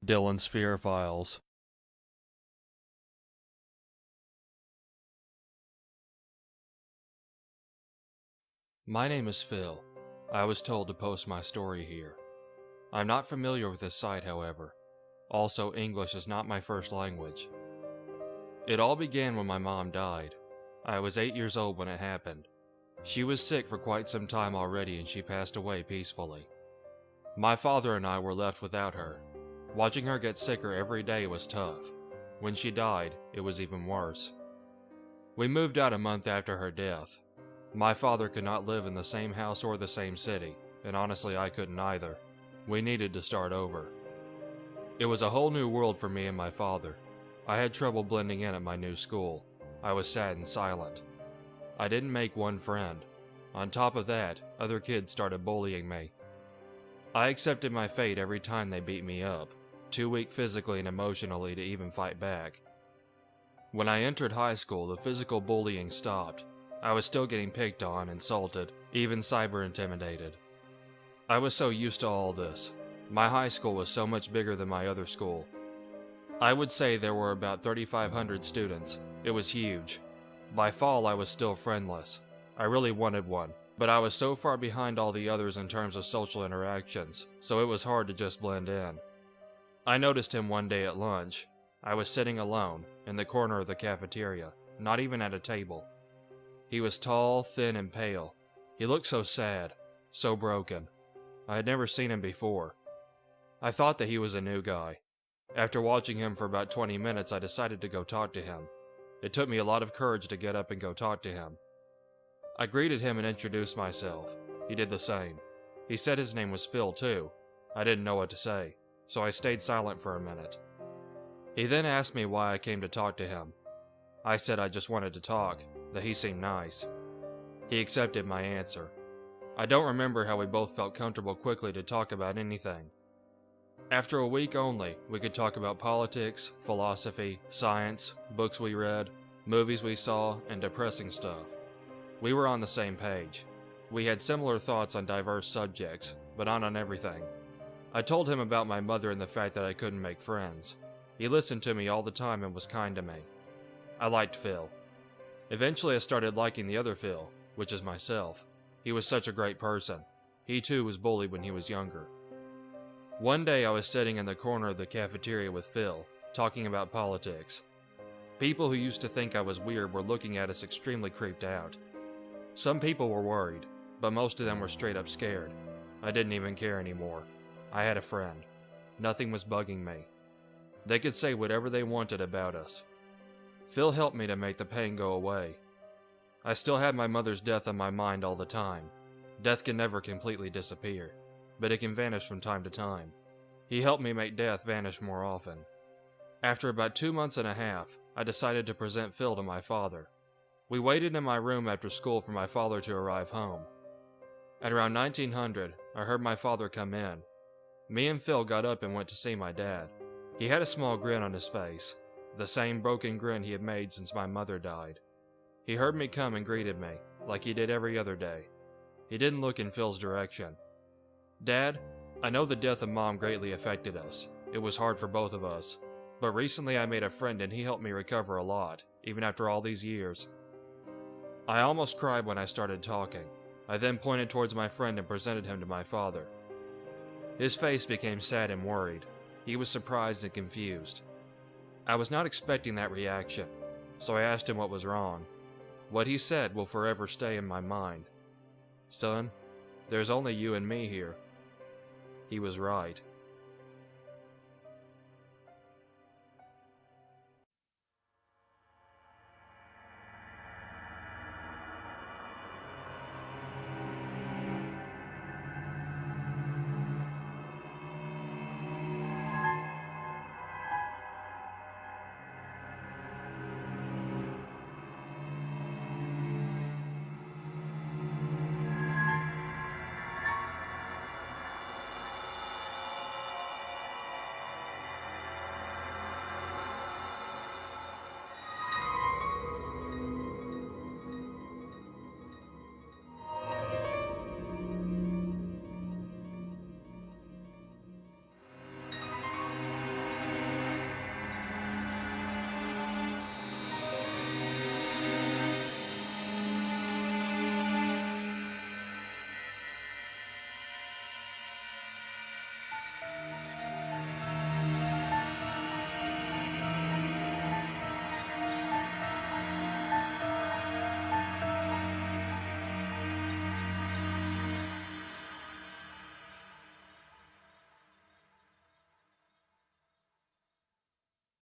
Dylan's Fear Files. My name is Phil. I was told to post my story here. I'm not familiar with this site, however. Also, English is not my first language. It all began when my mom died. I was 8 years old when it happened. She was sick for quite some time already and she passed away peacefully. My father and I were left without her. Watching her get sicker every day was tough. When she died, it was even worse. We moved out a month after her death. My father could not live in the same house or the same city, and honestly I couldn't either. We needed to start over. It was a whole new world for me and my father. I had trouble blending in at my new school. I was sad and silent. I didn't make one friend. On top of that, other kids started bullying me. I accepted my fate every time they beat me up, too weak physically and emotionally to even fight back. When I entered high school, the physical bullying stopped. I was still getting picked on, insulted, even cyber-intimidated. I was so used to all this. My high school was so much bigger than my other school. I would say there were about 3,500 students. It was huge. By fall, I was still friendless. I really wanted one, but I was so far behind all the others in terms of social interactions, so it was hard to just blend in. I noticed him one day at lunch. I was sitting alone, in the corner of the cafeteria, not even at a table. He was tall, thin, and pale. He looked so sad, so broken. I had never seen him before. I thought that he was a new guy. After watching him for about 20 minutes, I decided to go talk to him. It took me a lot of courage to get up and go talk to him. I greeted him and introduced myself. He did the same. He said his name was Phil too. I didn't know what to say, so I stayed silent for a minute. He then asked me why I came to talk to him. I said I just wanted to talk, that he seemed nice. He accepted my answer. I don't remember how we both felt comfortable quickly to talk about anything. After a week only, we could talk about politics, philosophy, science, books we read, movies we saw, and depressing stuff. We were on the same page. We had similar thoughts on diverse subjects, but not on everything. I told him about my mother and the fact that I couldn't make friends. He listened to me all the time and was kind to me. I liked Phil. Eventually I started liking the other Phil, which is myself. He was such a great person. He too was bullied when he was younger. One day I was sitting in the corner of the cafeteria with Phil, talking about politics. People who used to think I was weird were looking at us extremely creeped out. Some people were worried, but most of them were straight up scared. I didn't even care anymore. I had a friend. Nothing was bugging me. They could say whatever they wanted about us. Phil helped me to make the pain go away. I still had my mother's death on my mind all the time. Death can never completely disappear, but it can vanish from time to time. He helped me make death vanish more often. After about 2 months and a half, I decided to present Phil to my father. We waited in my room after school for my father to arrive home. At around 1900, I heard my father come in. Me and Phil got up and went to see my dad. He had a small grin on his face, the same broken grin he had made since my mother died. He heard me come and greeted me, like he did every other day. He didn't look in Phil's direction. "Dad, I know the death of Mom greatly affected us. It was hard for both of us. But recently I made a friend and he helped me recover a lot, even after all these years." I almost cried when I started talking. I then pointed towards my friend and presented him to my father. His face became sad and worried. He was surprised and confused. I was not expecting that reaction, so I asked him what was wrong. What he said will forever stay in my mind. "Son, there's only you and me here." He was right.